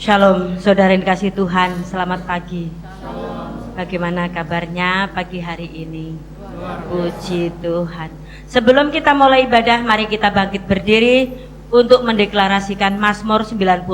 Shalom, saudara yang kasih Tuhan, selamat pagi. Bagaimana kabarnya pagi hari ini? Puji Tuhan. Sebelum kita mulai ibadah, mari kita bangkit berdiri untuk mendeklarasikan Mazmur 91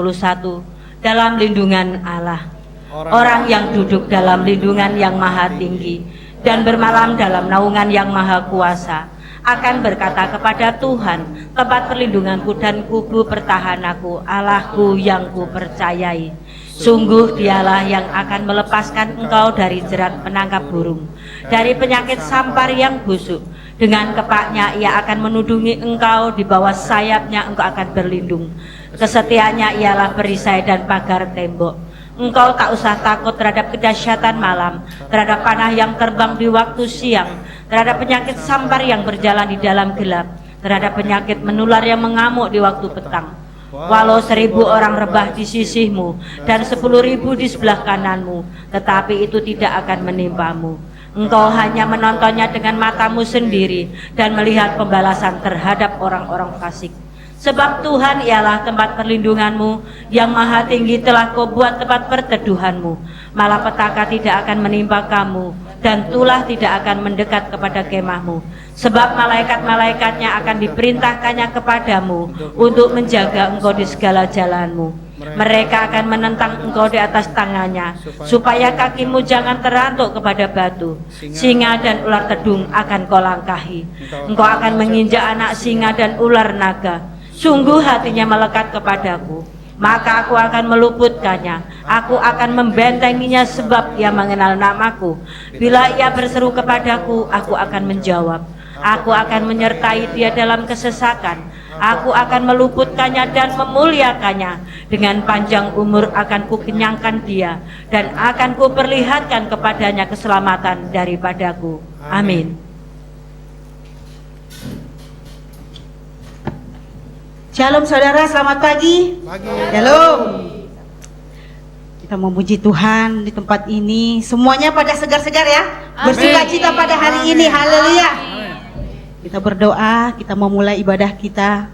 dalam lindungan Allah. Orang yang duduk dalam lindungan yang maha tinggi dan bermalam dalam naungan yang maha kuasa akan berkata kepada Tuhan, tempat perlindunganku dan kubu pertahananku, Allahku yang kupercayai. Sungguh dialah yang akan melepaskan engkau dari jerat penangkap burung, dari penyakit sampar yang busuk. Dengan kepaknya ia akan menudungi engkau, di bawah sayapnya engkau akan berlindung. Kesetiaannya ialah perisai dan pagar tembok. Engkau tak usah takut terhadap kedahsyatan malam, terhadap panah yang terbang di waktu siang, terhadap penyakit sampar yang berjalan di dalam gelap, terhadap penyakit menular yang mengamuk di waktu petang. Walau 1000 orang rebah di sisimu dan 10.000 di sebelah kananmu, tetapi itu tidak akan menimpamu. Engkau hanya menontonnya dengan matamu sendiri dan melihat pembalasan terhadap orang-orang fasik. Sebab Tuhan ialah tempat perlindunganmu, yang maha tinggi telah kau buat tempat perteduhanmu. Malapetaka tidak akan menimpa kamu, dan tulah tidak akan mendekat kepada kemahmu. Sebab malaikat-malaikatnya akan diperintahkannya kepadamu untuk menjaga engkau di segala jalanmu. Mereka akan menentang engkau di atas tangannya, supaya kakimu jangan terantuk kepada batu. Singa dan ular tedung akan kau langkahi. Engkau akan menginjak anak singa dan ular naga. Sungguh hatinya melekat kepadaku, maka aku akan meluputkannya. Aku akan membentenginya sebab ia mengenal namaku. Bila ia berseru kepadaku, aku akan menjawab. Aku akan menyertai dia dalam kesesakan. Aku akan meluputkannya dan memuliakannya. Dengan panjang umur akan kukenyangkan dia, dan akan kuperlihatkan kepadanya keselamatan daripadaku. Amin. Shalom saudara, selamat pagi. Shalom. Kita memuji Tuhan di tempat ini. Semuanya pada segar-segar ya. Bersukacita pada hari ini. Haleluya. Kita berdoa, kita memulai ibadah kita.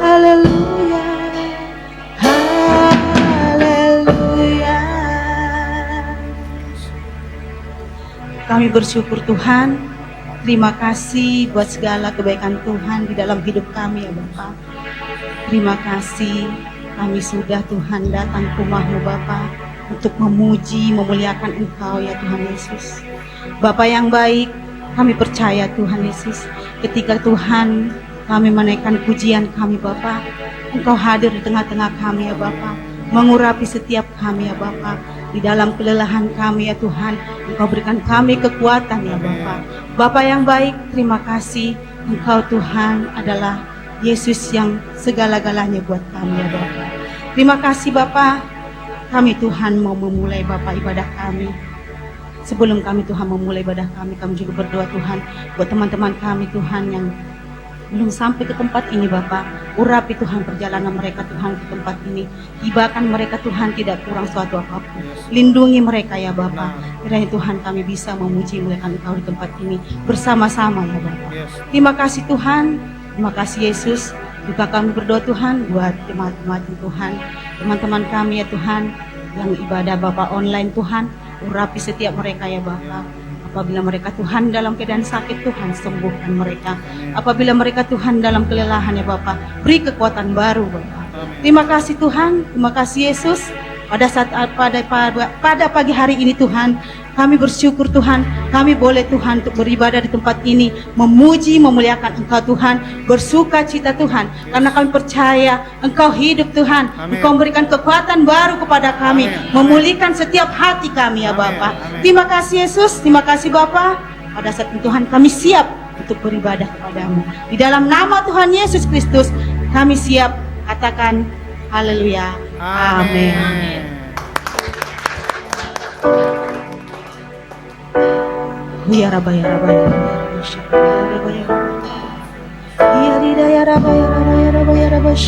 Haleluya. Haleluya. Kami bersyukur Tuhan. Terima kasih buat segala kebaikan Tuhan di dalam hidup kami ya Bapa. Terima kasih kami sudah Tuhan datang ke rumah-Mu Bapa untuk memuji, memuliakan Engkau ya Tuhan Yesus. Bapa yang baik, kami percaya Tuhan Yesus, ketika Tuhan kami menaikkan pujian kami Bapa, Engkau hadir di tengah-tengah kami ya Bapa, mengurapi setiap kami ya Bapa. Di dalam kelelahan kami ya Tuhan, Engkau berikan kami kekuatan ya Bapa. Bapa yang baik, terima kasih. Engkau Tuhan adalah Yesus yang segala-galanya buat kami ya Bapa. Terima kasih Bapa. Kami Tuhan mau memulai Bapa ibadah kami. Sebelum kami Tuhan memulai ibadah kami juga berdoa Tuhan buat teman-teman kami Tuhan yang belum sampai ke tempat ini Bapa. Urapi Tuhan perjalanan mereka Tuhan ke tempat ini. Tibakan mereka Tuhan, tidak kurang suatu apapun. Lindungi mereka ya Bapa. Kiranya Tuhan kami bisa memuji muliakan Engkau di tempat ini bersama-sama ya Bapa. Terima kasih Tuhan. Terima kasih Yesus. Juga kami berdoa Tuhan buat jemaat-jemaat Tuhan, teman-teman kami ya Tuhan yang ibadah Bapa online Tuhan. Urapi setiap mereka ya Bapa. Apabila mereka Tuhan dalam keadaan sakit, Tuhan sembuhkan mereka. Apabila mereka Tuhan dalam kelelahan ya Bapa, beri kekuatan baru Bapa. Terima kasih Tuhan, terima kasih Yesus. Pada pagi hari ini Tuhan, kami bersyukur Tuhan, kami boleh Tuhan untuk beribadah di tempat ini, memuji, memuliakan Engkau Tuhan, bersuka cita Tuhan, karena kami percaya Engkau hidup Tuhan. Amin. Engkau memberikan kekuatan baru kepada kami, memulihkan setiap hati kami ya Bapa. Terima kasih Yesus, terima kasih Bapa. Pada saat itu Tuhan kami siap untuk beribadah kepadamu. Di dalam nama Tuhan Yesus Kristus kami siap, katakan haleluya. Amin. Ya Rabba ya Rabba ya Rabba ya Rabba ya Rida ya Rabba ya Rabba ya Rabba ya Rabba ya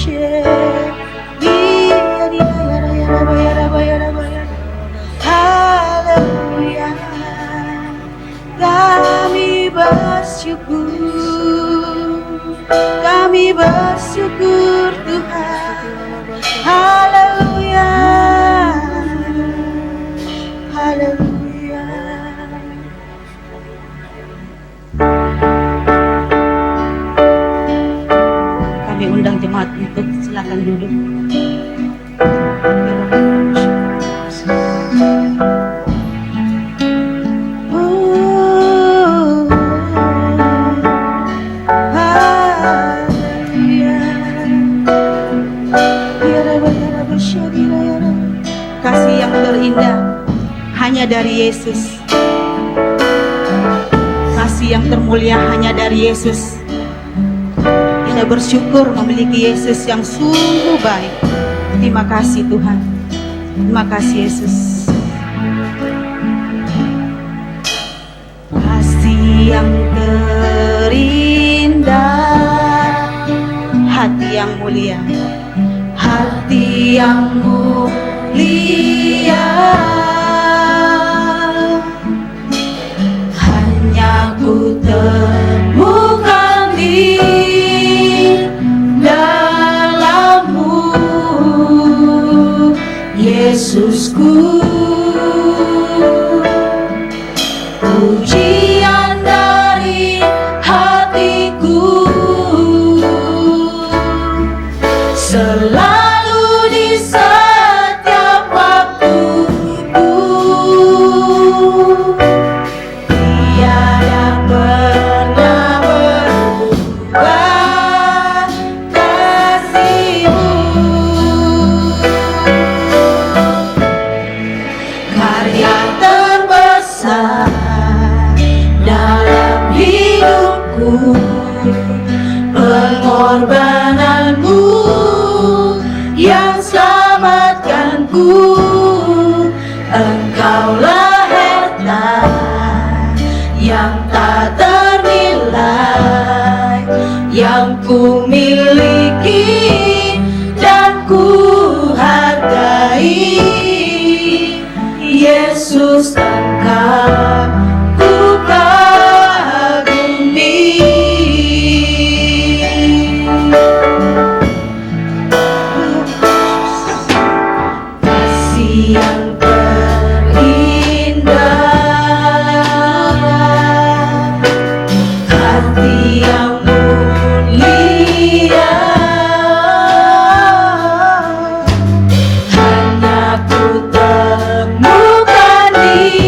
Rida ya Rabba ya Rabba ya Rabba ya haleluya. Kami bersyukur Tuhan. Haleluya. Haleluya. Kami undang jemaat untuk silakan duduk. Kasih yang terindah hanya dari Yesus. Kasih yang termulia hanya dari Yesus. Kita bersyukur memiliki Yesus yang sungguh baik. Terima kasih Tuhan. Terima kasih Yesus. Kasih yang terindah, hati yang mulia, hati yang mulia, hanya ku temukan di dalammu, Yesusku. Pujian dari hatiku selalu di setiap waktuku. Tiada pernah berubah kasih-Mu. Karya terbesar dalam hidupku, pengorbananmu yang selamatkanku. Engkaulah harta yang tak ternilai, yang ku miliki dan ku hargai. Yesus, Engkau ku kagumi. Kasih yang terindah, hati yang mulia, hanya ku temukan di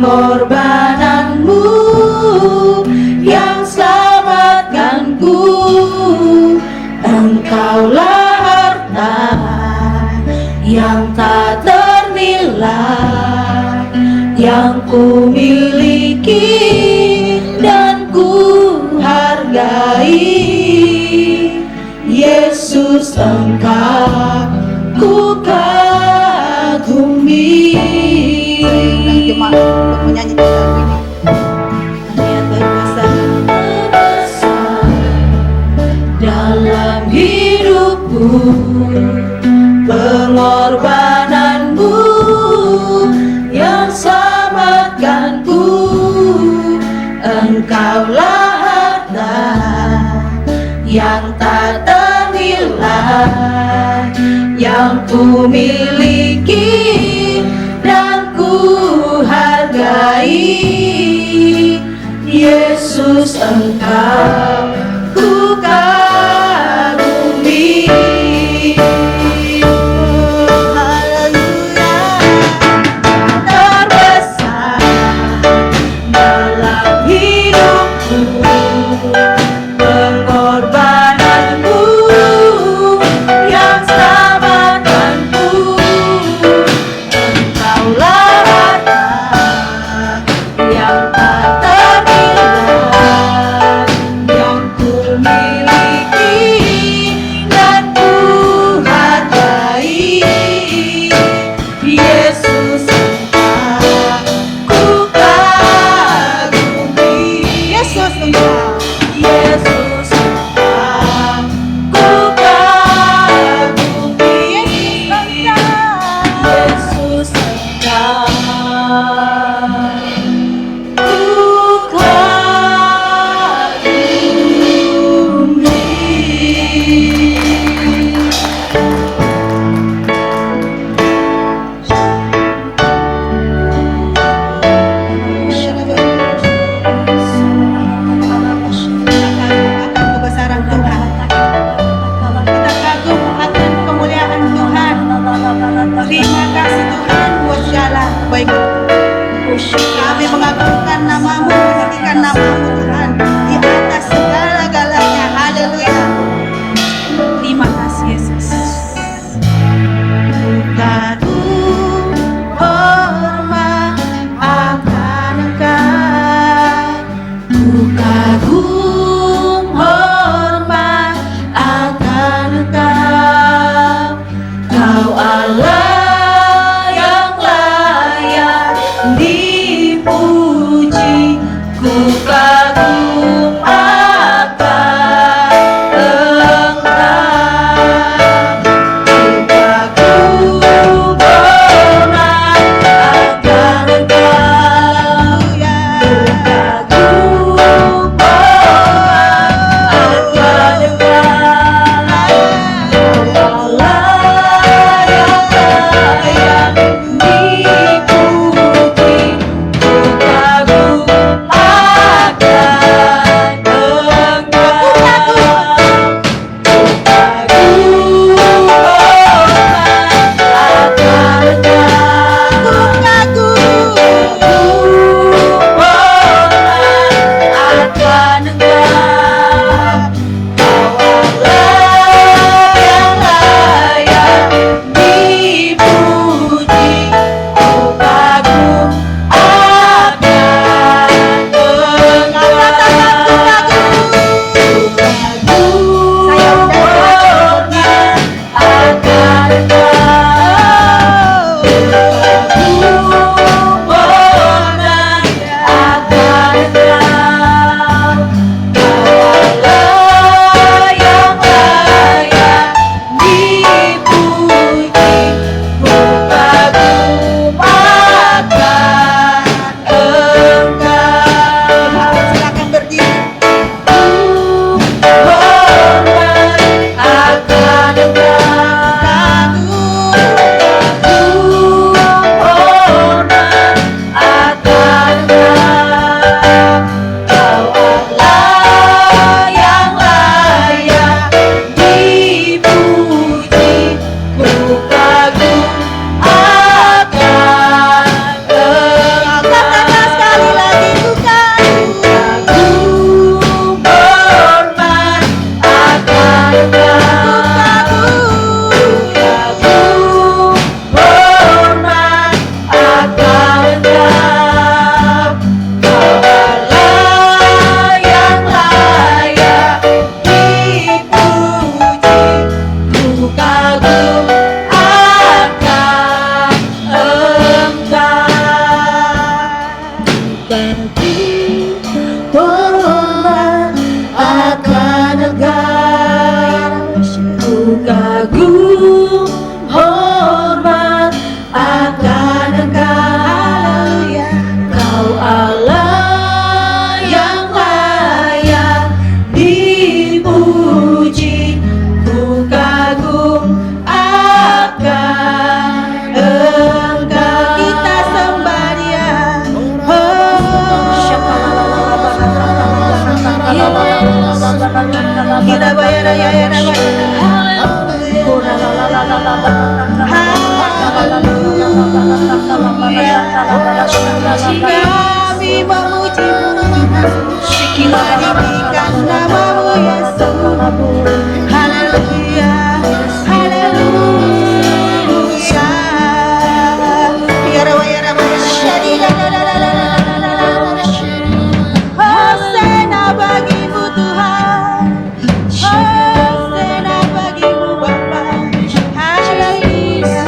pengorbananmu yang selamatkanku. Engkaulah harta yang tak ternilai yang ku miliki dan ku hargai. Yesus, Engkau ku kagumi. Jemaat untuk menyanyi lagu ini. Hanya terbesar dalam hidupku, pengorbananmu yang selamatkanku. Engkaulah harta yang tak ternilai yang ku miliki dan ku hargai. Yesus, Engkau ku kagumi. Haleluya. Terbesar dalam hidupku, pengorbananmu yang selamatkanku. Engkaulah harta yang tak ternilai yang ku miliki dan ku hargai. Yesus, Engkau ku kagumi. Yesus, Engkau. Yesus, Engkau ku kagumi. Yesus, Engkau ku akan kebesaran Tuhan. Kita kagum akan kemuliaan Tuhan. Terima kasih Tuhan buat segala kebaikan. Kami mengagungkan namamu, meninggikan namamu Tuhan di atas segala-galanya. Haleluya. Terima kasih Yesus. Kagum hormat akan Engkau. Ku kagum hormat akan Engkau. Kau Allah yang layak dipuji. Ku bagi hormat akan Engkau. Ku kagum hormat akan Engkau. Kau Allah yang layak dipuji. Ku kagum akan Engkau. Kita sembah Dia. Kita bayar ya. Kami memuji-Mu Tuhan, diberikan nama-Mu Yesus. Haleluya, haleluya. Hosana bagi-Mu Tuhan, Hosana bagi-Mu Bapa. Haleluya.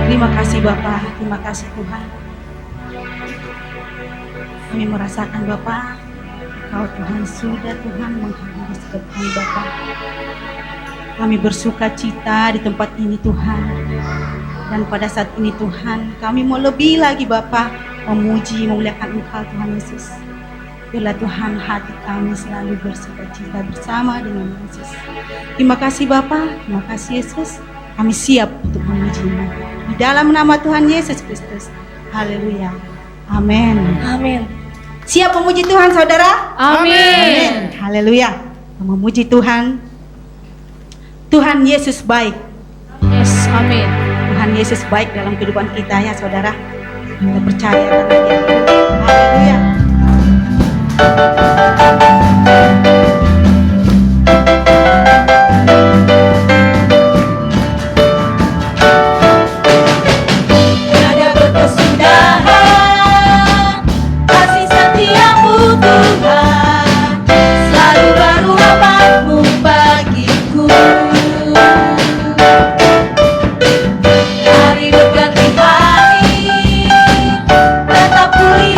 Terima kasih Bapa, terima kasih Tuhan. Kami merasakan Bapa, Kau Tuhan sudah Tuhan menghadiri setiap kami Bapa. Kami bersuka cita di tempat ini Tuhan. Dan pada saat ini Tuhan, kami mau lebih lagi Bapa, memuji, memuliakan Engkau Tuhan Yesus. Biarlah Tuhan hati kami selalu bersuka cita bersama dengan Yesus. Terima kasih Bapa, terima kasih Yesus. Kami siap untuk memuji-Mu. Di dalam nama Tuhan Yesus Kristus. Haleluya. Amin. Amin. Siap memuji Tuhan saudara? Amin. Haleluya. Memuji Tuhan. Tuhan Yesus baik. Yes, amin. Tuhan Yesus baik dalam kehidupan kita ya saudara. Kita percaya karena Dia. Haleluya. Hari berganti hari, tetap pulih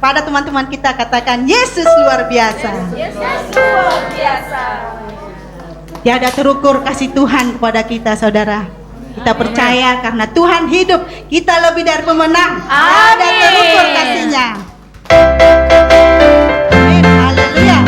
Kepada teman-teman kita katakan, Yesus luar biasa. Tiada terukur kasih Tuhan kepada kita, saudara. Kita percaya karena Tuhan hidup, kita lebih dari pemenang. Ada terukur kasihnya. Amin. Haleluya.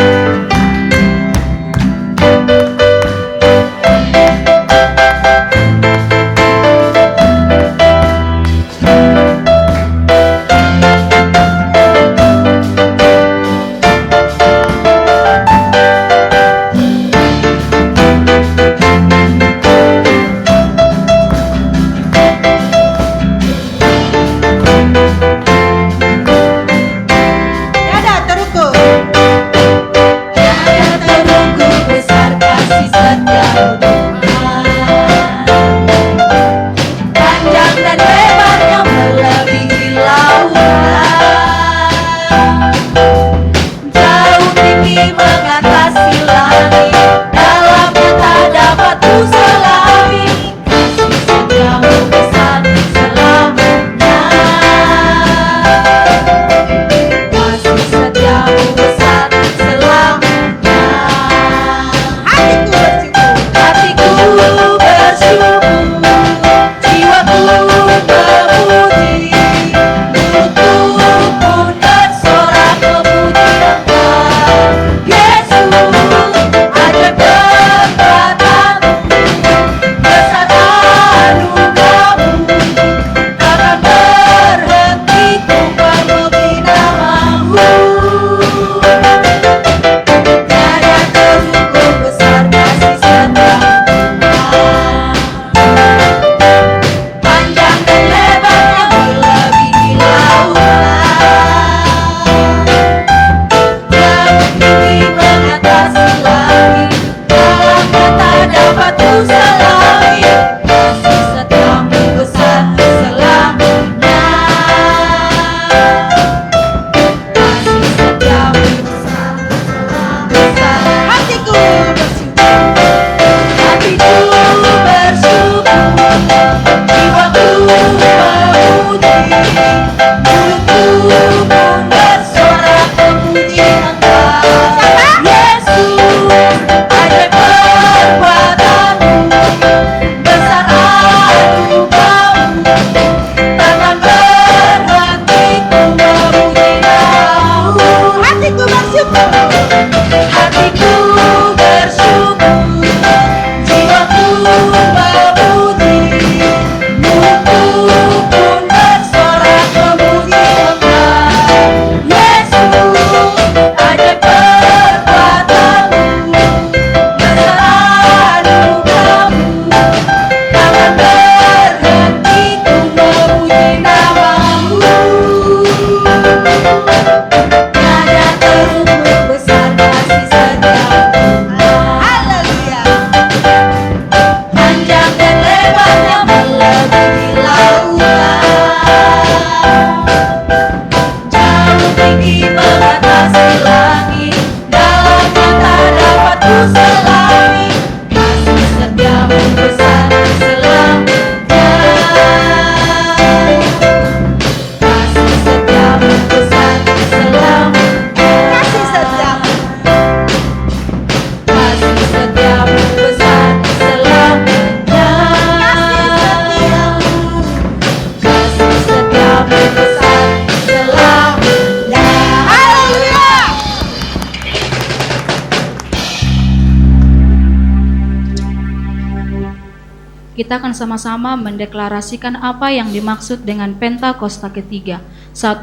Kita akan sama-sama mendeklarasikan apa yang dimaksud dengan Pentakosta ketiga. 1.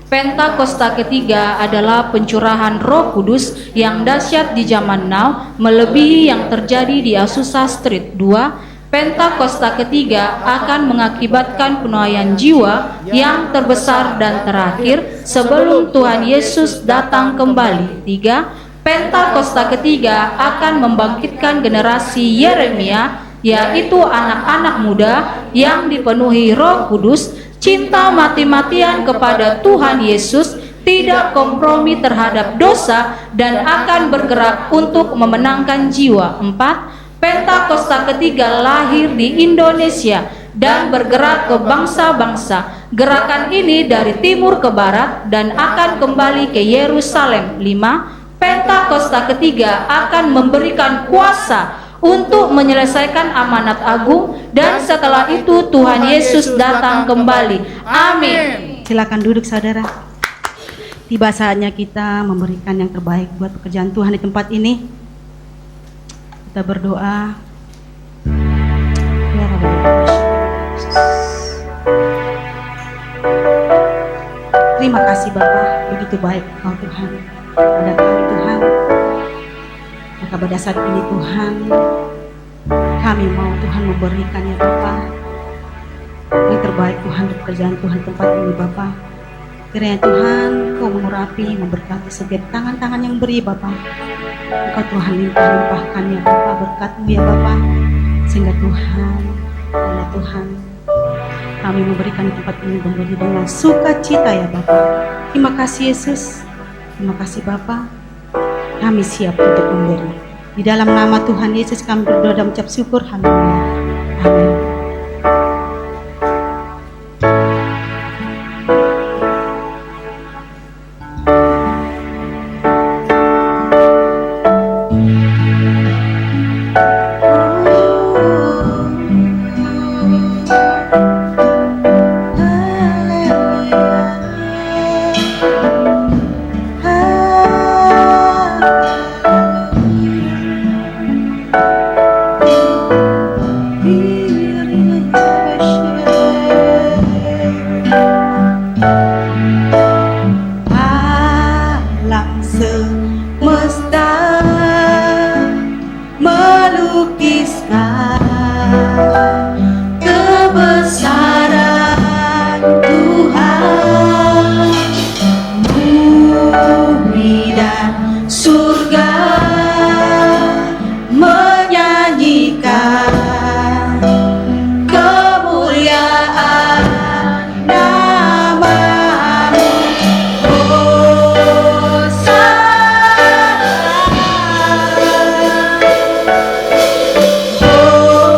Pentakosta ketiga adalah pencurahan Roh Kudus yang dahsyat di zaman now, melebihi yang terjadi di Azusa Street. 2. Pentakosta ketiga akan mengakibatkan penuaian jiwa yang terbesar dan terakhir sebelum Tuhan Yesus datang kembali. 3. Pentakosta ketiga akan membangkitkan generasi Yeremia, yaitu anak-anak muda yang dipenuhi Roh Kudus, cinta mati-matian kepada Tuhan Yesus, tidak kompromi terhadap dosa, dan akan bergerak untuk memenangkan jiwa. 4. Pentakosta ketiga lahir di Indonesia dan bergerak ke bangsa-bangsa. Gerakan ini dari timur ke barat dan akan kembali ke Yerusalem. 5. Pentakosta ketiga akan memberikan kuasa untuk menyelesaikan amanat agung, dan setelah itu Tuhan Yesus datang kembali. Amin. Silakan duduk saudara. Tiba saatnya kita memberikan yang terbaik buat pekerjaan Tuhan di tempat ini. Kita berdoa. Ya Rabbi, terima kasih Bapa, begitu baik Engkau Tuhan pada kami Tuhan. Maka pada saat ini Tuhan, kami mau Tuhan memberikan ya Bapa yang terbaik Tuhan untuk pekerjaan Tuhan tempat ini Bapa. Kiranya Tuhan Kau mengurapi, memberkati setiap tangan-tangan yang beri Bapa. Engkau Tuhan limpah-limpahkan ya Bapa berkat-Mu ya Bapa, sehingga Tuhan, ya Tuhan, kami memberikan tempat ini kembali dengan sukacita ya Bapa. Terima kasih Yesus, terima kasih Bapa. Kami siap untuk memberi. Di dalam nama Tuhan Yesus kami berdoa dan mengucap syukur. Haleluya. Amin. Oh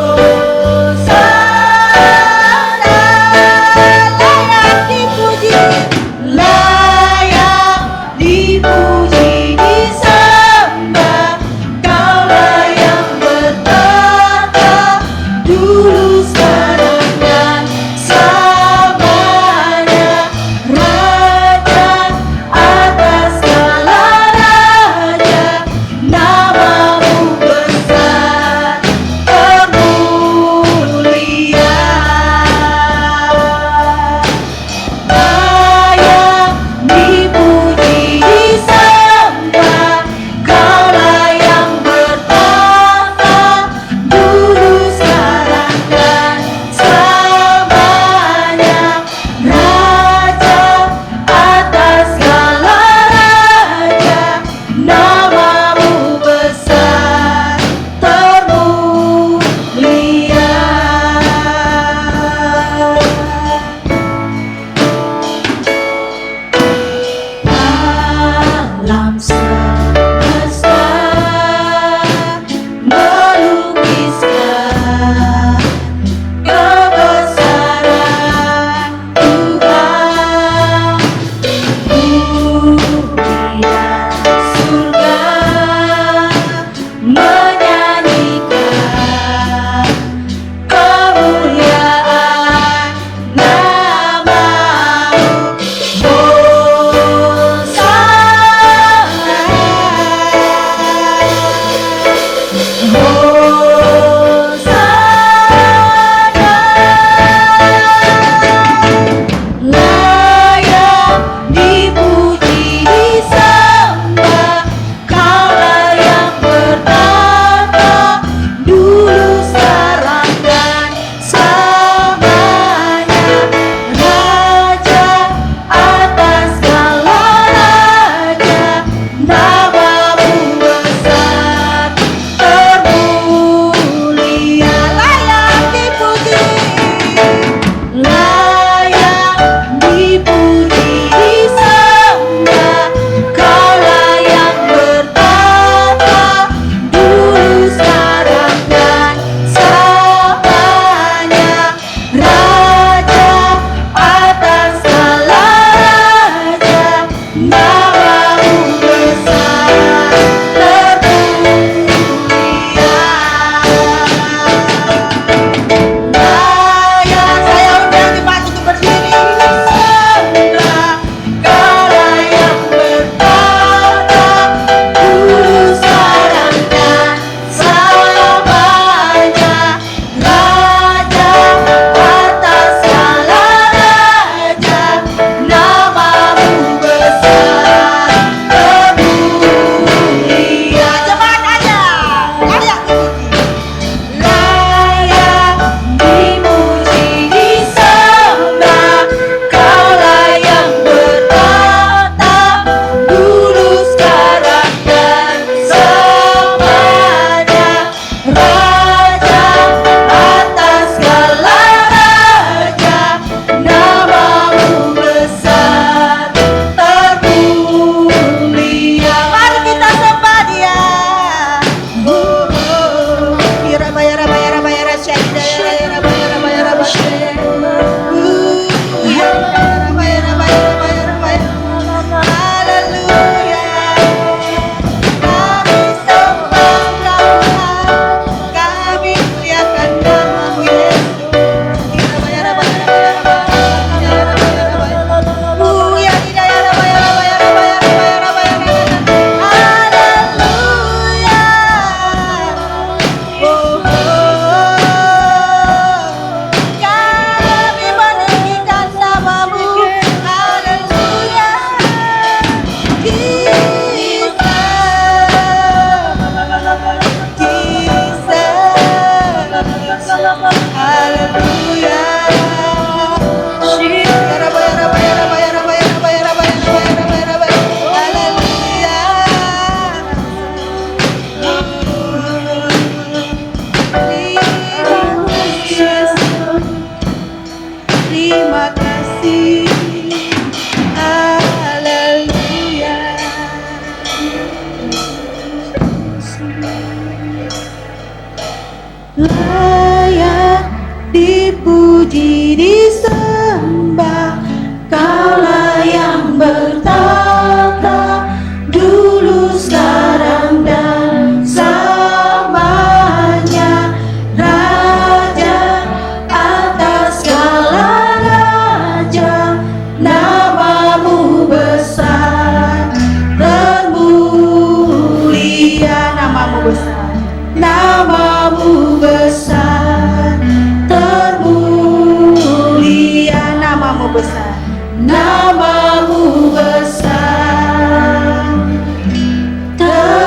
Haleluya. Terima kasih. Haleluya. Layak dipuji, disembah, Kaulah yang bertata dulu, sekarang dan selamanya, Raja atas segala raja. Namamu besar, termulia. Namamu besar, namamu besar, termulia. Namamu besar, namamu besar, termulia.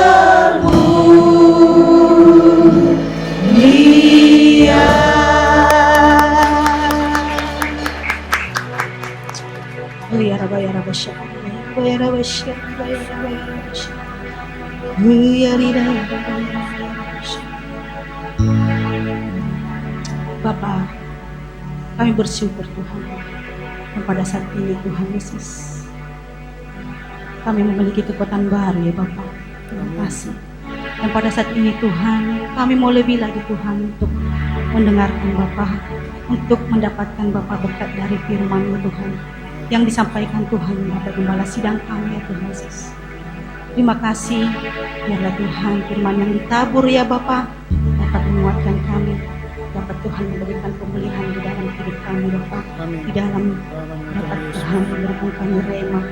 Ya Rabbi, ya Rabbi, ya Rabbi, ya Rabbi, ya Rabbi, ya Bapa, kami bersyukur Tuhan, dan pada saat ini Tuhan Yesus, kami memiliki kekuatan baru ya Bapa. Terima kasih. Dan pada saat ini Tuhan, kami mau lebih lagi Tuhan untuk mendengarkan Bapa, untuk mendapatkan Bapa berkat dari firman-Mu Tuhan, yang disampaikan Tuhan pada gembala sidang kami ya Tuhan Yesus. Terima kasih, biarlah Tuhan firman yang ditabur ya Bapa dapat menguatkan kami, dapat Tuhan memberikan pemulihan di dalam hidup kami Bapa, di dalam dapat Tuhan memberikan kami rema.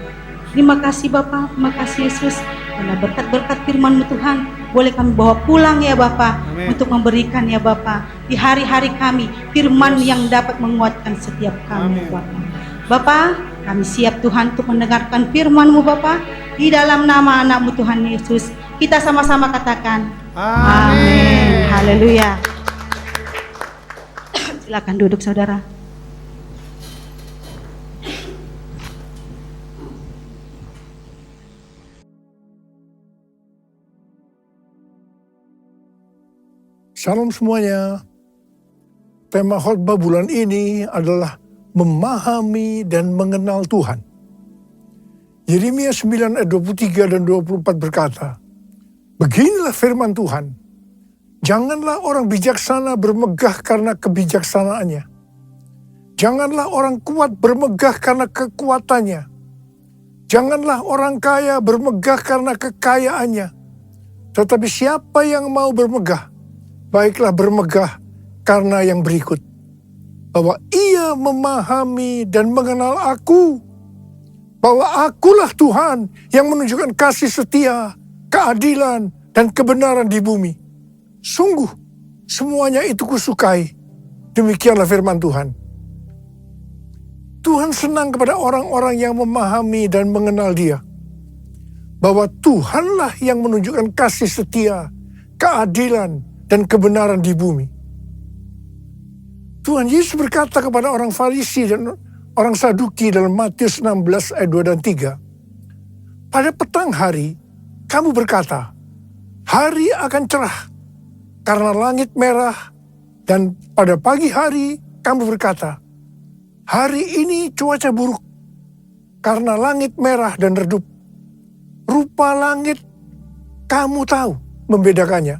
Terima kasih Bapa, terima kasih Yesus, karena berkat-berkat firman-Mu Tuhan boleh kami bawa pulang ya Bapa, untuk memberikan ya Bapa di hari-hari kami firman yang dapat menguatkan setiap kami Bapa. Bapa, kami siap Tuhan untuk mendengarkan firman-Mu Bapa, di dalam nama anak-Mu Tuhan Yesus. Kita sama-sama katakan amin. Haleluya. Silakan duduk saudara. Shalom semuanya. Tema khotbah bulan ini adalah memahami dan mengenal Tuhan. Yeremia 9 ayat 23 dan 24 berkata, beginilah firman Tuhan, janganlah orang bijaksana bermegah karena kebijaksanaannya. Janganlah orang kuat bermegah karena kekuatannya. Janganlah orang kaya bermegah karena kekayaannya. Tetapi siapa yang mau bermegah, baiklah bermegah karena yang berikut, bahwa ia memahami dan mengenal aku, bahwa akulah Tuhan yang menunjukkan kasih setia, keadilan, dan kebenaran di bumi. Sungguh, semuanya itu kusukai. Demikianlah firman Tuhan. Tuhan senang kepada orang-orang yang memahami dan mengenal Dia, bahwa Tuhanlah yang menunjukkan kasih setia, keadilan, dan kebenaran di bumi. Tuhan Yesus berkata kepada orang Farisi dan orang Saduki dalam Matius 16 ayat 2 dan 3. Pada petang hari, kamu berkata, hari akan cerah karena langit merah. Dan pada pagi hari, kamu berkata, hari ini cuaca buruk karena langit merah dan redup. Rupa langit kamu tahu membedakannya.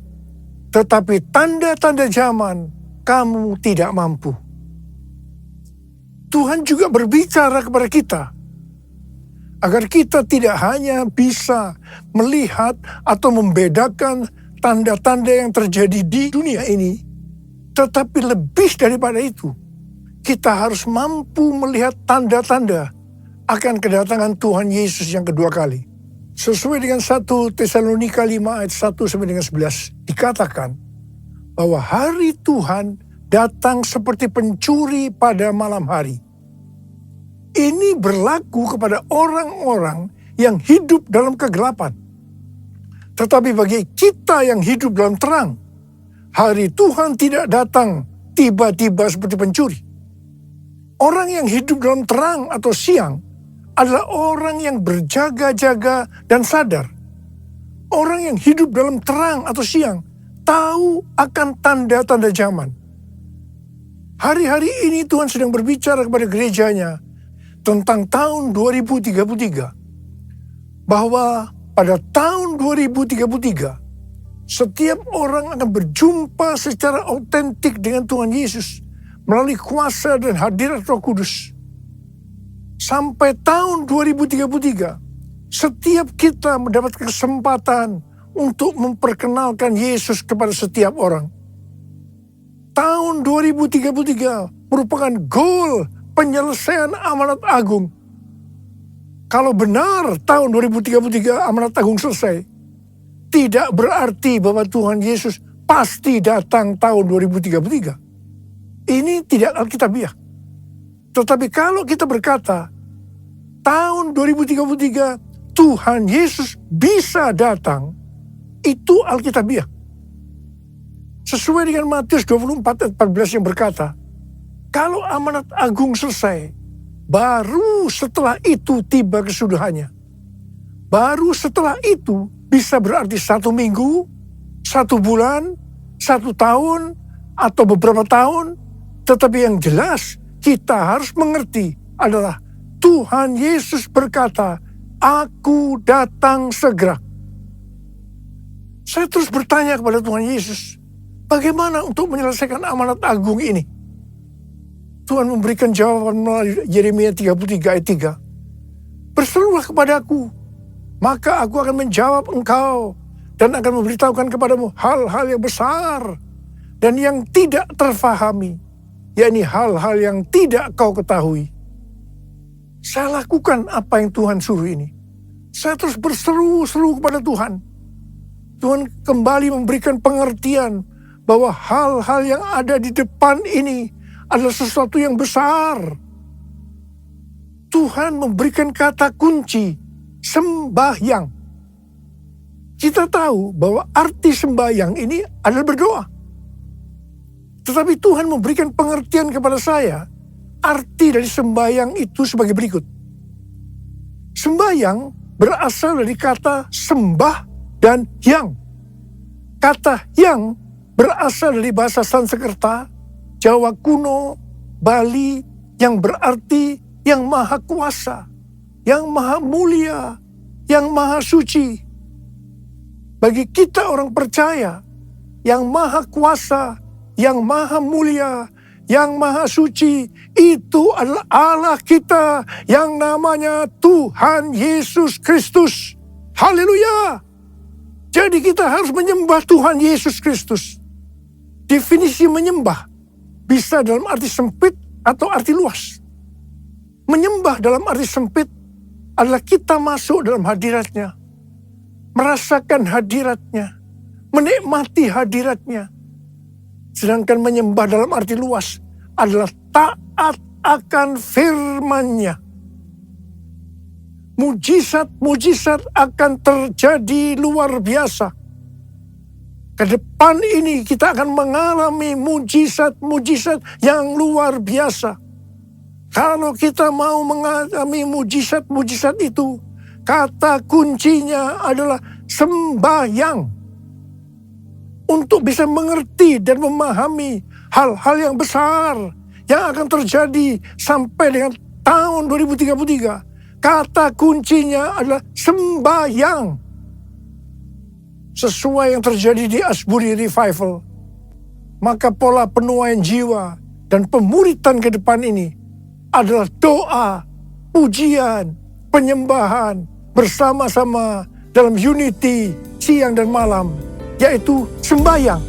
Tetapi tanda-tanda zaman kamu tidak mampu. Tuhan juga berbicara kepada kita, agar kita tidak hanya bisa melihat atau membedakan tanda-tanda yang terjadi di dunia ini, tetapi lebih daripada itu, kita harus mampu melihat tanda-tanda akan kedatangan Tuhan Yesus yang kedua kali. Sesuai dengan 1 Tesalonika 5 ayat 1-11 dikatakan bahwa hari Tuhan datang seperti pencuri pada malam hari. Ini berlaku kepada orang-orang yang hidup dalam kegelapan. Tetapi bagi kita yang hidup dalam terang, hari Tuhan tidak datang tiba-tiba seperti pencuri. Orang yang hidup dalam terang atau siang adalah orang yang berjaga-jaga dan sadar. Orang yang hidup dalam terang atau siang tahu akan tanda-tanda zaman. Hari-hari ini Tuhan sedang berbicara kepada gerejanya tentang tahun 2033. Bahwa pada tahun 2033, setiap orang akan berjumpa secara autentik dengan Tuhan Yesus melalui kuasa dan hadirat Roh Kudus. Sampai tahun 2033, setiap kita mendapat kesempatan untuk memperkenalkan Yesus kepada setiap orang. Tahun 2033 merupakan goal penyelesaian amanat agung. Kalau benar tahun 2033 amanat agung selesai, tidak berarti bahwa Tuhan Yesus pasti datang tahun 2033. Ini tidak alkitabiah. Tetapi kalau kita berkata, tahun 2033 Tuhan Yesus bisa datang, itu alkitabiah. Sesuai dengan Matius 24 ayat 14 yang berkata, kalau amanat agung selesai, baru setelah itu tiba kesudahannya. Baru setelah itu bisa berarti 1 minggu, 1 bulan, 1 tahun, atau beberapa tahun. Tetapi yang jelas kita harus mengerti adalah Tuhan Yesus berkata, "Aku datang segera." Saya terus bertanya kepada Tuhan Yesus, bagaimana untuk menyelesaikan amanat agung ini? Tuhan memberikan jawaban melalui Yeremia 33 ayat 3. "Berserulah kepadaku, maka aku akan menjawab engkau dan akan memberitahukan kepadamu hal-hal yang besar dan yang tidak terfahami, yakni hal-hal yang tidak kau ketahui." Saya lakukan apa yang Tuhan suruh ini. Saya terus berseru-seru kepada Tuhan. Tuhan kembali memberikan pengertian bahwa hal-hal yang ada di depan ini adalah sesuatu yang besar. Tuhan memberikan kata kunci, sembahyang. Kita tahu bahwa arti sembahyang ini adalah berdoa. Tetapi Tuhan memberikan pengertian kepada saya, arti dari sembahyang itu sebagai berikut. Sembahyang berasal dari kata sembah dan yang. Kata yang berasal dari bahasa Sanskerta, Jawa kuno, Bali, yang berarti yang maha kuasa, yang maha mulia, yang maha suci. Bagi kita orang percaya, yang maha kuasa, yang maha mulia, yang maha suci, itu adalah Allah kita yang namanya Tuhan Yesus Kristus. Haleluya! Jadi kita harus menyembah Tuhan Yesus Kristus. Definisi menyembah bisa dalam arti sempit atau arti luas. Menyembah dalam arti sempit adalah kita masuk dalam hadiratnya, merasakan hadiratnya, menikmati hadiratnya. Sedangkan menyembah dalam arti luas adalah taat akan firman-Nya. Mujizat-mujizat akan terjadi luar biasa. Ke depan ini kita akan mengalami mujizat-mujizat yang luar biasa. Kalau kita mau mengalami mujizat-mujizat itu, kata kuncinya adalah sembahyang. Untuk bisa mengerti dan memahami hal-hal yang besar yang akan terjadi sampai dengan tahun 2033. Kata kuncinya adalah sembahyang. Sesuai yang terjadi di Asbury Revival, maka pola penuaian jiwa dan pemuritan ke depan ini adalah doa, pujian, penyembahan bersama-sama dalam unity siang dan malam, yaitu sembahyang.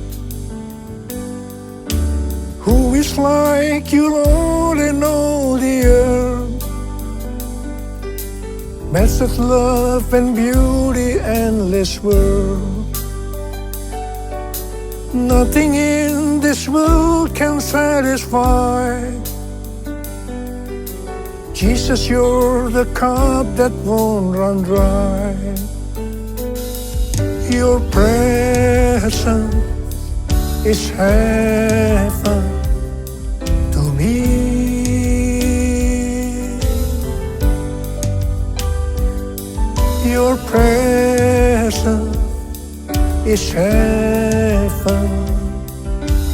Who is like you, Lord, in all the earth? Massive love and beauty, endless world. Nothing in this world can satisfy. Jesus, you're the cup that won't run dry. Your presence is heaven is heaven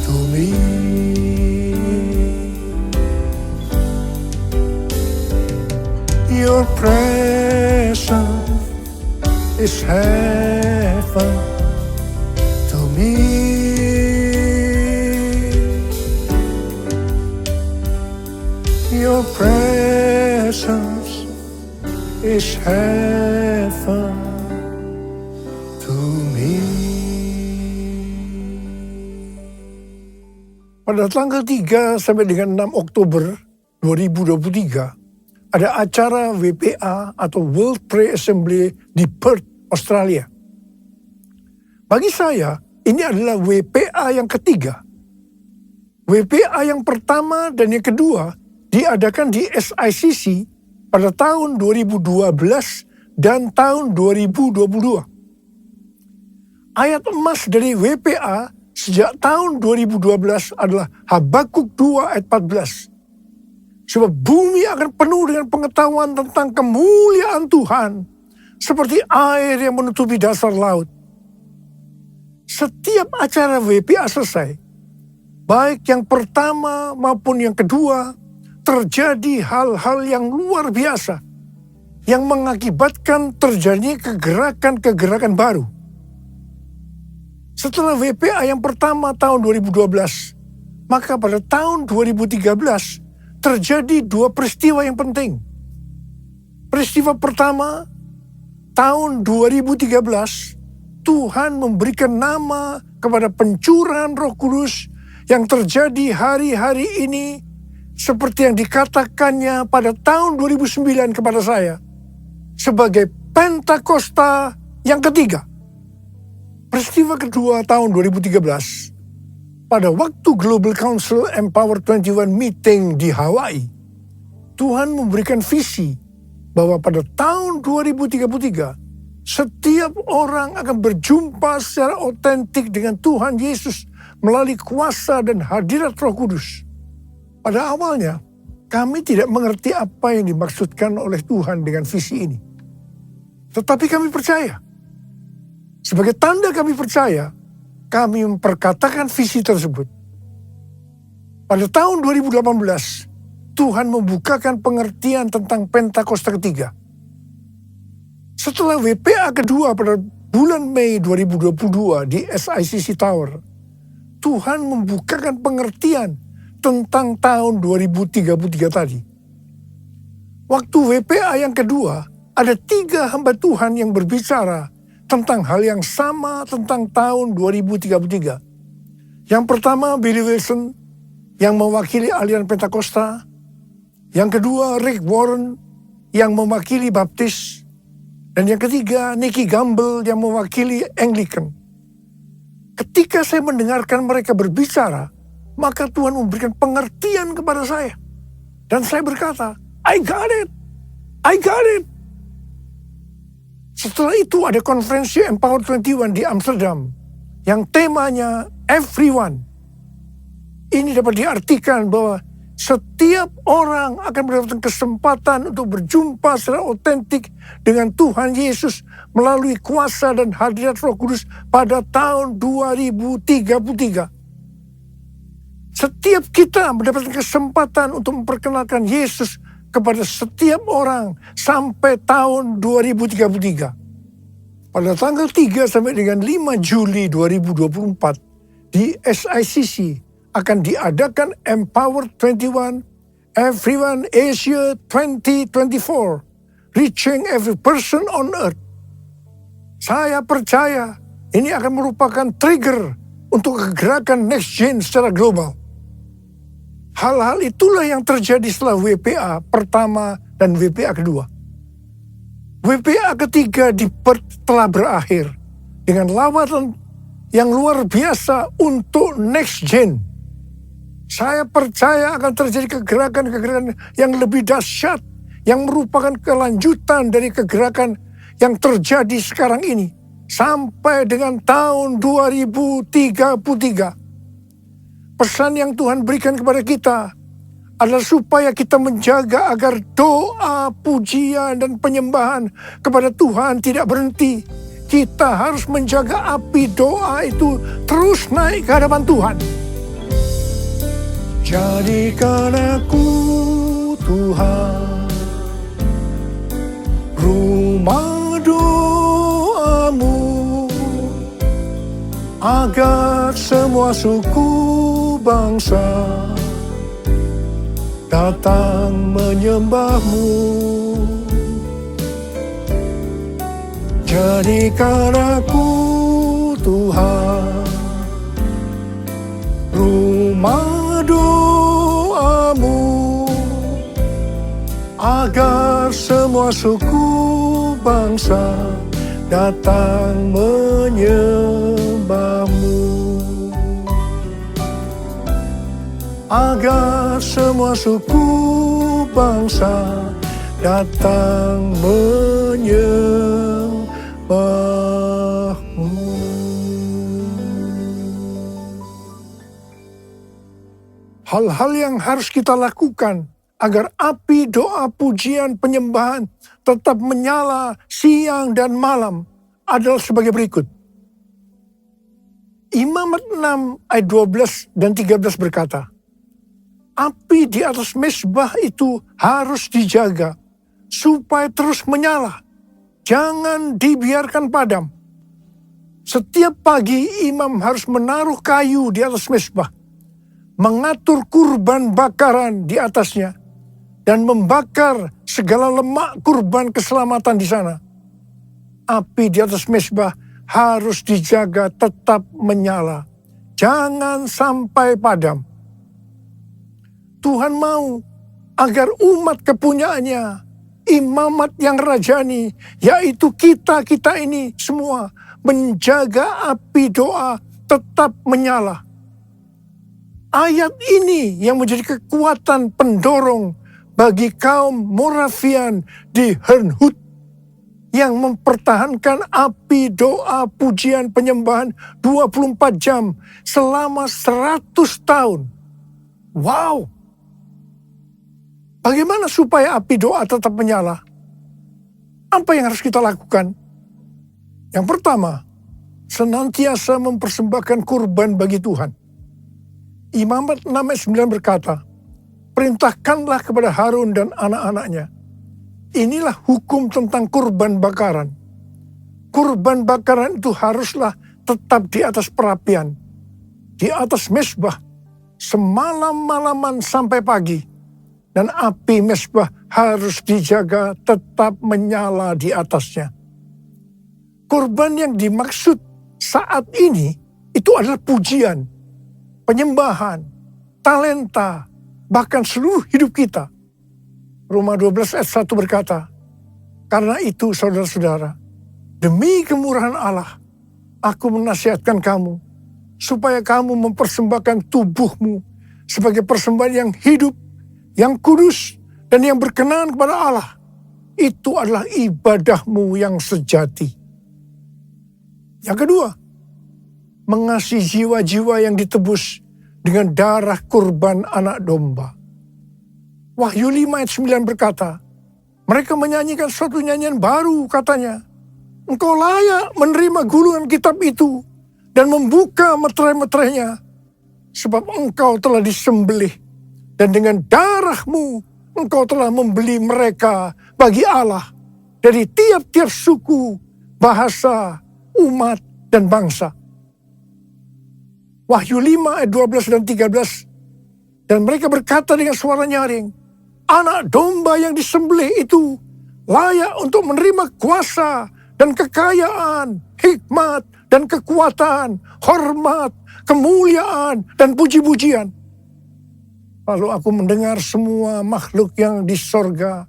to me. Your presence is heaven to me. Your presence is heaven to me. Pada tanggal 3 sampai dengan 6 Oktober 2023, ada acara WPA atau World Prayer Assembly di Perth, Australia. Bagi saya, ini adalah WPA yang ketiga. WPA yang pertama dan yang kedua diadakan di SICC pada tahun 2012 dan tahun 2022. Ayat emas dari WPA sejak tahun 2012 adalah Habakuk 2 ayat 14. Sebab bumi akan penuh dengan pengetahuan tentang kemuliaan Tuhan, seperti air yang menutupi dasar laut. Setiap acara WPA selesai, baik yang pertama maupun yang kedua, terjadi hal-hal yang luar biasa, yang mengakibatkan terjadinya kegerakan-kegerakan baru. Setelah WPA yang pertama tahun 2012, maka pada tahun 2013, terjadi dua peristiwa yang penting. Peristiwa pertama, tahun 2013, Tuhan memberikan nama kepada pencurahan Roh Kudus yang terjadi hari-hari ini seperti yang dikatakannya pada tahun 2009 kepada saya sebagai Pentakosta yang ketiga. Peristiwa kedua tahun 2013, pada waktu Global Council Empower 21 meeting di Hawaii, Tuhan memberikan visi bahwa pada tahun 2033, setiap orang akan berjumpa secara otentik dengan Tuhan Yesus melalui kuasa dan hadirat Roh Kudus. Pada awalnya, kami tidak mengerti apa yang dimaksudkan oleh Tuhan dengan visi ini. Tetapi kami percaya. Sebagai tanda kami percaya, kami memperkatakan visi tersebut. Pada tahun 2018, Tuhan membukakan pengertian tentang Pentakosta ketiga. Setelah WPA kedua pada bulan Mei 2022 di SICC Tower, Tuhan membukakan pengertian tentang tahun 2033 tadi. Waktu WPA yang kedua, ada 3 hamba Tuhan yang berbicara tentang hal yang sama tentang tahun 2033. Yang pertama Billy Wilson yang mewakili aliran Pentakosta. Yang kedua Rick Warren yang mewakili Baptis. Dan yang ketiga Nicky Gamble yang mewakili Anglican. Ketika saya mendengarkan mereka berbicara, maka Tuhan memberikan pengertian kepada saya. Dan saya berkata, I got it! I got it! Setelah itu ada konferensi Empower 21 di Amsterdam yang temanya Everyone. Ini dapat diartikan bahwa setiap orang akan mendapatkan kesempatan untuk berjumpa secara otentik dengan Tuhan Yesus melalui kuasa dan hadirat Roh Kudus pada tahun 2033. Setiap kita mendapatkan kesempatan untuk memperkenalkan Yesus kepada setiap orang sampai tahun 2033. Pada tanggal 3 sampai dengan 5 Juli 2024 di SICC akan diadakan Empower 21 Everyone Asia 2024, Reaching Every Person on Earth. Saya percaya ini akan merupakan trigger untuk kegerakan next gen secara global. Hal-hal itulah yang terjadi setelah WPA pertama dan WPA kedua. WPA ketiga di Perth telah berakhir dengan lawatan yang luar biasa untuk next gen. Saya percaya akan terjadi kegerakan-kegerakan yang lebih dahsyat yang merupakan kelanjutan dari kegerakan yang terjadi sekarang ini sampai dengan tahun 2033. Pesan yang Tuhan berikan kepada kita adalah supaya kita menjaga agar doa, pujian, dan penyembahan kepada Tuhan tidak berhenti. kita harus menjaga api doa itu terus naik ke hadapan Tuhan. Jadikan aku, Tuhan, rumah doamu, agar semua suku bangsa datang menyembahmu. Jadikan aku, Tuhan, rumah doamu, agar semua suku bangsa datang menyembahmu. Agar semua suku bangsa datang menyembahmu. Hal-hal yang harus kita lakukan agar api doa pujian penyembahan tetap menyala siang dan malam adalah sebagai berikut. Imamat 6 ayat 12 dan 13 berkata, api di atas mezbah itu harus dijaga supaya terus menyala. Jangan dibiarkan padam. Setiap pagi imam harus menaruh kayu di atas mezbah, mengatur kurban bakaran di atasnya, dan membakar segala lemak kurban keselamatan di sana. Api di atas mezbah harus dijaga tetap menyala. Jangan sampai padam. Tuhan mau agar umat kepunyaannya, imamat yang rajani, yaitu kita ini semua, menjaga api doa tetap menyala. Ayat ini yang menjadi kekuatan pendorong bagi kaum Moravian di Herrnhut yang mempertahankan api doa pujian penyembahan 24 jam selama 100 tahun. Wow! Bagaimana supaya api doa tetap menyala? Apa yang harus kita lakukan? Yang pertama, senantiasa mempersembahkan kurban bagi Tuhan. Imamat 6 ayat 9 berkata, perintahkanlah kepada Harun dan anak-anaknya. Inilah hukum tentang kurban bakaran. Kurban bakaran itu haruslah tetap di atas perapian, di atas mezbah, semalam-malaman sampai pagi. Dan api mezbah harus dijaga tetap menyala di atasnya. Kurban yang dimaksud saat ini itu adalah pujian, penyembahan, talenta, bahkan seluruh hidup kita. Roma 12 ayat 1 berkata, karena itu saudara-saudara, demi kemurahan Allah, aku menasihatkan kamu, supaya kamu mempersembahkan tubuhmu sebagai persembahan yang hidup, yang kudus, dan yang berkenan kepada Allah. Itu adalah ibadahmu yang sejati. Yang kedua, mengasihi jiwa-jiwa yang ditebus dengan darah kurban anak domba. Wahyu 5 ayat 9 berkata, mereka menyanyikan suatu nyanyian baru, katanya, engkau layak menerima gulungan kitab itu dan membuka meterai-meterainya, sebab engkau telah disembelih, dan dengan darahmu engkau telah membeli mereka bagi Allah dari tiap-tiap suku, bahasa, umat, dan bangsa. Wahyu 5 ayat 12 dan 13. Dan mereka berkata dengan suara nyaring, anak domba yang disembelih itu layak untuk menerima kuasa dan kekayaan, hikmat dan kekuatan, hormat, kemuliaan, dan puji-pujian. Lalu aku mendengar semua makhluk yang di sorga,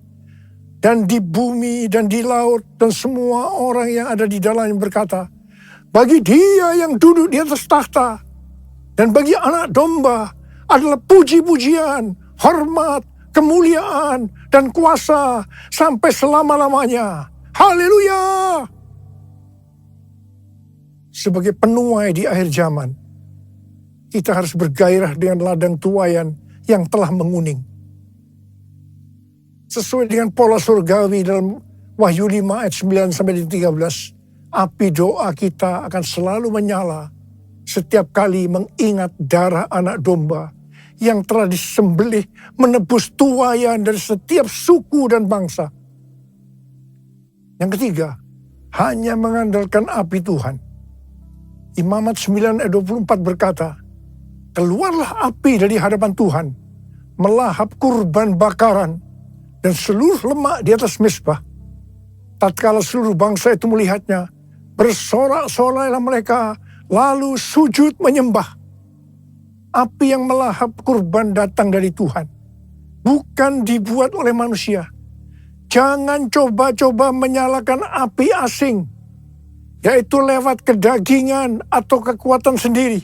dan di bumi, dan di laut, dan semua orang yang ada di dalamnya berkata, bagi dia yang duduk di atas tahta, dan bagi anak domba adalah puji-pujian, hormat, kemuliaan, dan kuasa sampai selama-lamanya. Haleluya! Sebagai penuai di akhir zaman, kita harus bergairah dengan ladang tuaian yang telah menguning. Sesuai dengan pola surgawi dalam Wahyu 5 ayat 9 sampai 13, api doa kita akan selalu menyala setiap kali mengingat darah anak domba yang telah disembelih menebus tuaian dari setiap suku dan bangsa. Yang ketiga, hanya mengandalkan api Tuhan. Imamat 9 ayat 24 berkata, keluarlah api dari hadapan Tuhan, melahap kurban bakaran dan seluruh lemak di atas mezbah. Tatkala seluruh bangsa itu melihatnya, bersorak-sorailah mereka, lalu sujud menyembah. Api yang melahap kurban datang dari Tuhan, bukan dibuat oleh manusia. Jangan coba-coba menyalakan api asing, yaitu lewat kedagingan atau kekuatan sendiri.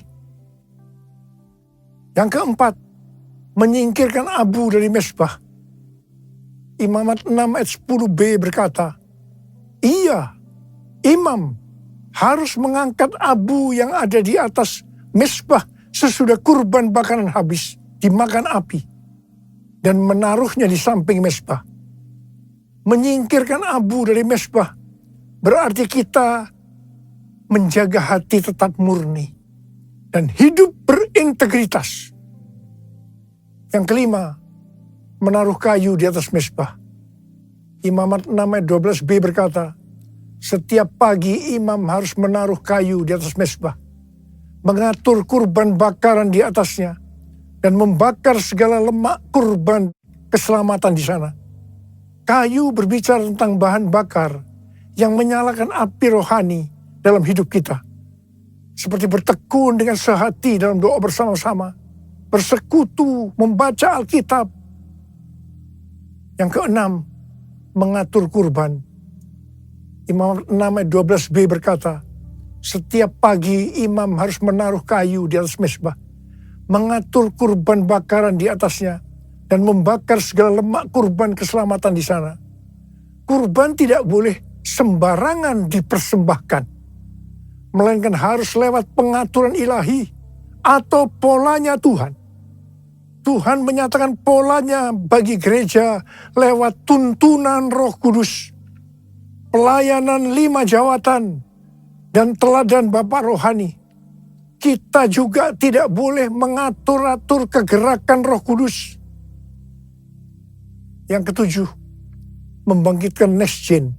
Yang keempat, menyingkirkan abu dari mezbah. Imamat 6 ayat 10b berkata, iya, imam harus mengangkat abu yang ada di atas mezbah sesudah kurban bakaran habis dimakan api dan menaruhnya di samping mezbah. Menyingkirkan abu dari mezbah berarti kita menjaga hati tetap murni dan hidup berintegritas. Yang kelima, menaruh kayu di atas mezbah. Imamat 6 ayat 12b berkata, setiap pagi imam harus menaruh kayu di atas mezbah, mengatur kurban bakaran di atasnya, dan membakar segala lemak kurban keselamatan di sana. Kayu berbicara tentang bahan bakar yang menyalakan api rohani dalam hidup kita. Seperti bertekun dengan sehati dalam doa bersama-sama, bersekutu, membaca Alkitab. Yang keenam, mengatur kurban. Imam 6 ayat 12b berkata, setiap pagi imam harus menaruh kayu di atas mezbah, mengatur kurban bakaran di atasnya, dan membakar segala lemak kurban keselamatan di sana. Kurban tidak boleh sembarangan dipersembahkan, melainkan harus lewat pengaturan ilahi atau polanya Tuhan. Tuhan menyatakan polanya bagi gereja lewat tuntunan Roh Kudus, pelayanan 5 jawatan, dan teladan Bapa rohani. Kita juga tidak boleh mengatur-atur kegerakan Roh Kudus. Yang ketujuh, membangkitkan nesjen.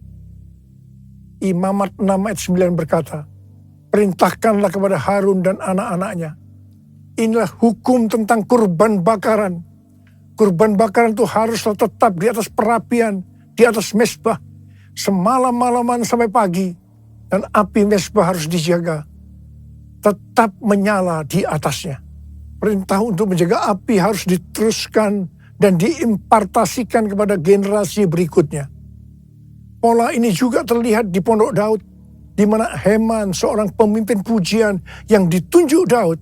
Imamat 6 ayat 9 berkata, perintahkanlah kepada Harun dan anak-anaknya. Inilah hukum tentang kurban bakaran. Kurban bakaran itu haruslah tetap di atas perapian, di atas mezbah, semalam-malaman sampai pagi. Dan api mezbah harus dijaga, tetap menyala di atasnya. Perintah untuk menjaga api harus diteruskan dan diimpartasikan kepada generasi berikutnya. Pola ini juga terlihat di Pondok Daud, di mana Heman, seorang pemimpin pujian yang ditunjuk Daud,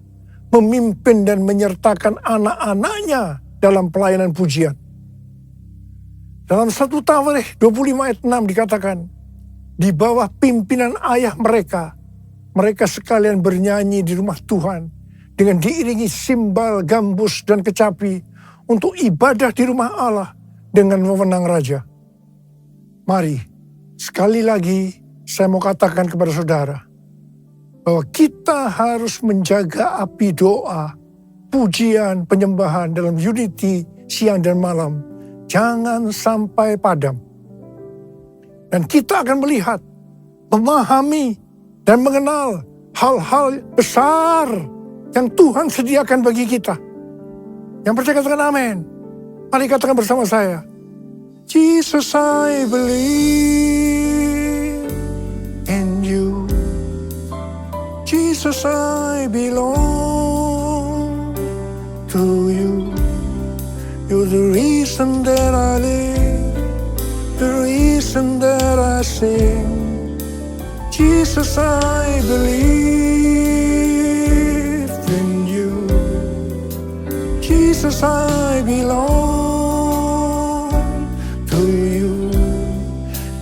memimpin dan menyertakan anak-anaknya dalam pelayanan pujian. Dalam 1 Tawarikh 25 ayat 6 dikatakan, di bawah pimpinan ayah mereka sekalian bernyanyi di rumah Tuhan dengan diiringi simbal, gambus, dan kecapi untuk ibadah di rumah Allah dengan wewenang raja. Mari, sekali lagi saya mau katakan kepada saudara, bahwa kita harus menjaga api doa, pujian, penyembahan dalam unity siang dan malam. Jangan sampai padam. Dan kita akan melihat, memahami, dan mengenal hal-hal besar yang Tuhan sediakan bagi kita. Yang percaya katakan amin. Mari katakan bersama saya. Jesus, I believe in you. Jesus, I belong to you. You're the reason that I live, the reason that I sing. Jesus, I believe in you. Jesus, I belong to you.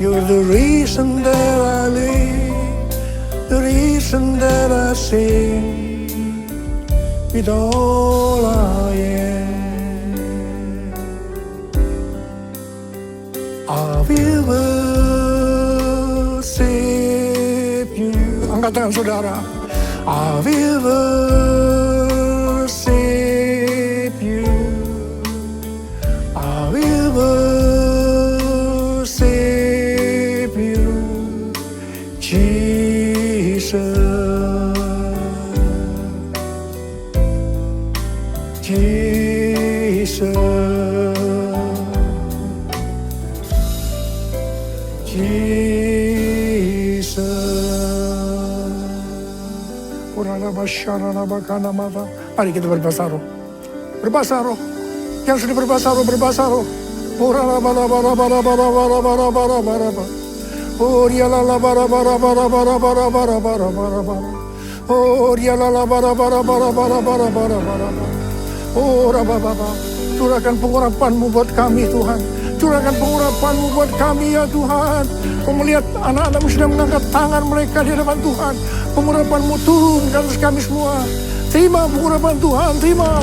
You're the reason that I live, the reason that I sing. With all I am, I will worship tangan saudara. I will worship you. I will worship you, Jesus. Jesus. Mari kita berbahasa roh. Berbahasa roh. Yang sudah berbahasa roh, berbahasa roh. Curahkan pengurapan-Mu buat kami, Tuhan. Curahkan pengurapan-Mu buat kami, ya Tuhan. Kau melihat anak-anak-Mu sudah mengangkat tangan mereka di hadapan Tuhan. Pengurapan-Mu turun ke atas kami semua. Terima pengurapan Tuhan, terima.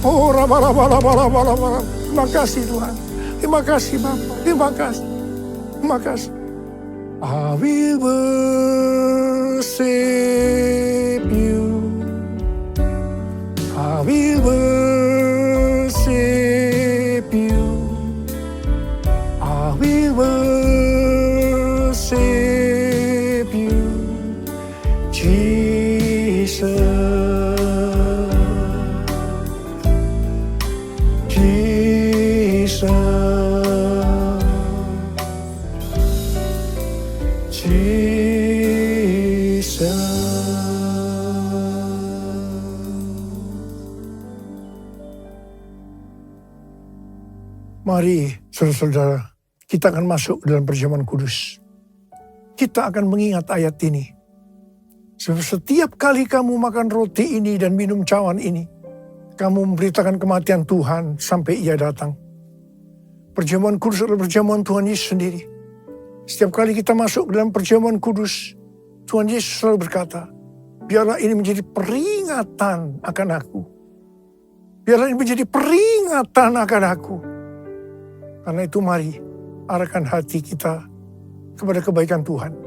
Oh, raba. Terima kasih Tuhan. Terima kasih Bapa. Terima kasih. Terima kasih. I will worship you. I will worship you. I will worship you, Jesus. Jesus. Jesus. Mari, saudara-saudara, kita akan masuk dalam perjamuan kudus. Kita akan mengingat ayat ini. Setiap kali kamu makan roti ini dan minum cawan ini, kamu memberitakan kematian Tuhan sampai Ia datang. Perjamuan kudus adalah perjamuan Tuhan Yesus sendiri. Setiap kali kita masuk dalam perjamuan kudus, Tuhan Yesus selalu berkata, biarlah ini menjadi peringatan akan aku. Biarlah ini menjadi peringatan akan aku. Karena itu mari arahkan hati kita kepada kebaikan Tuhan.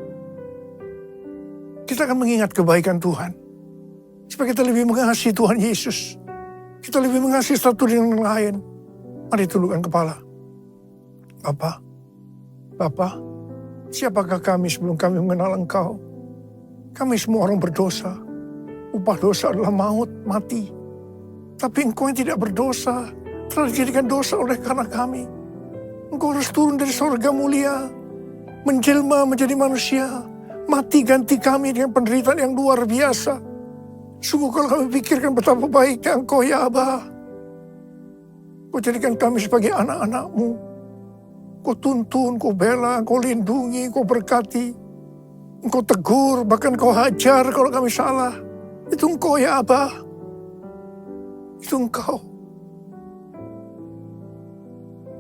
Kita akan mengingat kebaikan Tuhan. Supaya kita lebih mengasihi Tuhan Yesus. Kita lebih mengasihi satu dengan lain. Mari tundukkan kepala. Bapa, siapakah kami sebelum kami mengenal Engkau? Kami semua orang berdosa. Upah dosa adalah maut, mati. Tapi Engkau yang tidak berdosa telah dijadikan dosa oleh karena kami. Engkau harus turun dari sorga mulia, menjelma menjadi manusia, mati ganti kami dengan penderitaan yang luar biasa. Sungguh kalau kami pikirkan betapa baiknya Engkau, ya Aba. Kau jadikan kami sebagai anak-anak-Mu. Kau tuntun, Kau bela, Kau lindungi, Kau berkati. Engkau tegur, bahkan Kau hajar kalau kami salah. Itu Engkau, ya Aba. Itu Engkau.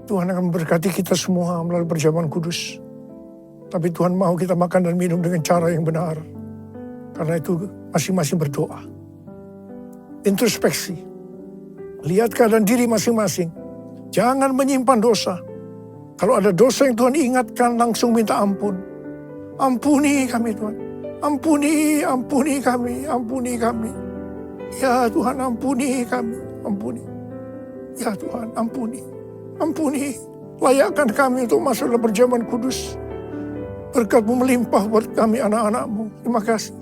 Tuhan akan memberkati kita semua melalui perjamuan kudus. Tapi Tuhan mau kita makan dan minum dengan cara yang benar. Karena itu masing-masing berdoa. Introspeksi. Lihat keadaan diri masing-masing. Jangan menyimpan dosa. Kalau ada dosa yang Tuhan ingatkan, langsung minta ampun. Ampuni kami Tuhan. Ampuni kami. Ampuni kami. Ya Tuhan, ampuni kami. Ampuni. Ya Tuhan, ampuni. Ampuni, layakkan kami untuk masuk dalam perjamuan kudus. Berkat-Mu melimpah buat kami anak-anak-Mu. Terima kasih.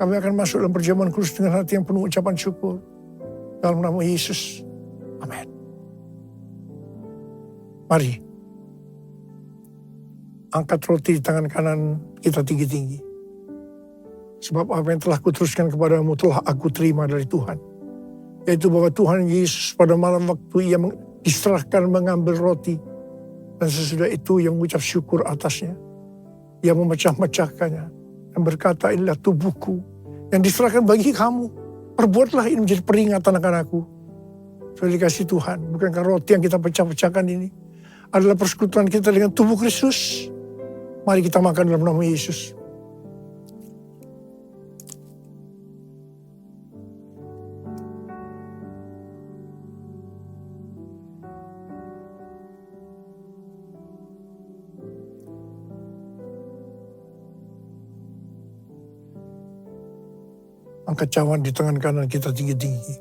Kami akan masuk dalam perjamuan kudus dengan hati yang penuh ucapan syukur. Dalam nama Yesus. Amin. Mari. Angkat roti di tangan kanan kita tinggi-tinggi. Sebab apa yang telah kuteruskan kepadamu telah aku terima dari Tuhan. Yaitu bahwa Tuhan Yesus pada malam waktu Ia diserahkan mengambil roti. Dan sesudah itu yang mengucap syukur atasnya. Ia memecah-mecahkannya. Dan berkata, inilah tubuhku yang diserahkan bagi kamu. Perbuatlah ini menjadi peringatan akan aku. Sudah dikasih Tuhan. Bukankah roti yang kita pecah-pecahkan ini adalah persekutuan kita dengan tubuh Kristus. Mari kita makan dalam nama Yesus. Angkat cawan di tangan kanan kita tinggi-tinggi.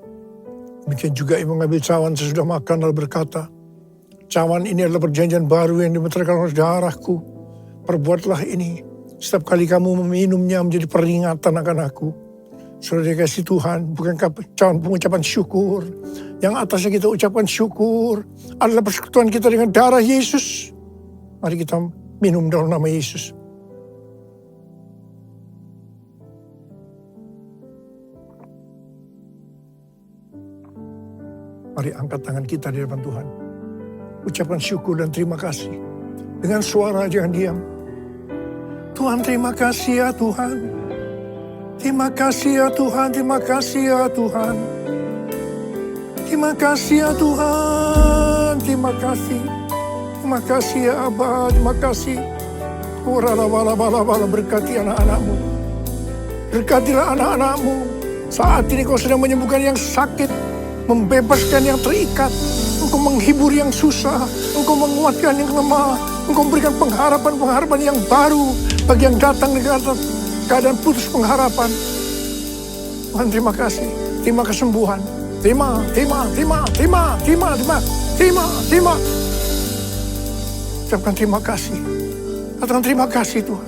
Demikian juga ia mengambil cawan sesudah makan lalu berkata, cawan ini adalah perjanjian baru yang dimeterkan oleh darahku. Perbuatlah ini setiap kali kamu meminumnya menjadi peringatan akan aku. Saudara dikasih Tuhan, bukankah cawan pengucapan syukur? Yang atasnya kita ucapkan syukur adalah persekutuan kita dengan darah Yesus. Mari kita minum dalam nama Yesus. Mari angkat tangan kita di depan Tuhan. Ucapkan syukur dan terima kasih. Dengan suara jangan diam. Tuhan terima kasih ya Tuhan. Terima kasih ya Tuhan, terima kasih ya Tuhan. Terima kasih ya Tuhan, terima kasih. Terima kasih ya Abah, terima kasih. Bala berkati anak-anakmu. Berkatilah anak-anakmu. Saat ini kau sedang menyembuhkan yang sakit, membebaskan yang terikat. Engkau menghibur yang susah, engkau menguatkan yang lemah. Engkau memberikan pengharapan-pengharapan yang baru bagi yang datang dengan keadaan putus pengharapan. Tuhan terima kasih, terima kesembuhan. Terima. Ucapkan terima kasih. Katakan terima kasih Tuhan.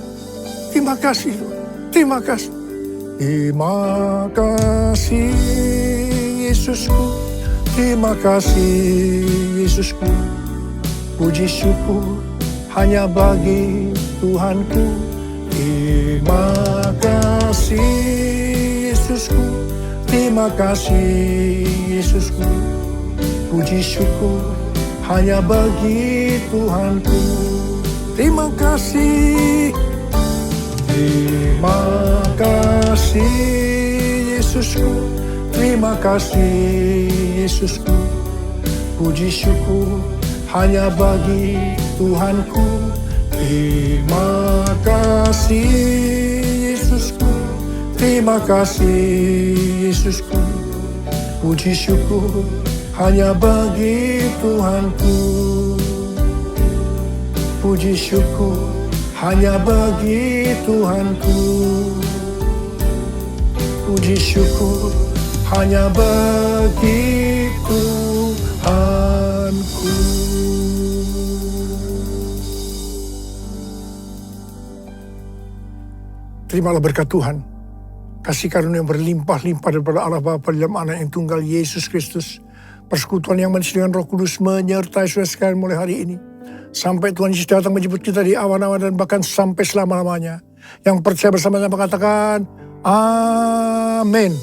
Terima kasih Tuhan. Terima kasih. Terima kasih Yesusku. Terima kasih Yesusku. Puji syukur hanya bagi Tuhanku. Terima kasih Yesusku. Terima kasih Yesusku. Puji syukur hanya bagi Tuhanku. Terima kasih. Terima kasih Yesusku. Terima kasih Yesusku. Puji syukur hanya bagi Tuhanku. Terima kasih Yesusku. Terima kasih Yesusku. Puji syukur hanya bagi Tuhanku. Puji syukur hanya bagi Tuhanku. Puji syukur hanya bagi Tuhanku. Terimalah berkat Tuhan. Kasih karunia yang berlimpah-limpah daripada Allah Bapa dalam Anak yang tunggal Yesus Kristus. Persekutuan yang manis dengan Roh Kudus menyertai saudara sekalian mulai hari ini. Sampai Tuhan Yesus datang menjemput kita di awan-awan dan bahkan sampai selama-lamanya. Yang percaya bersama-sama katakan, Amin.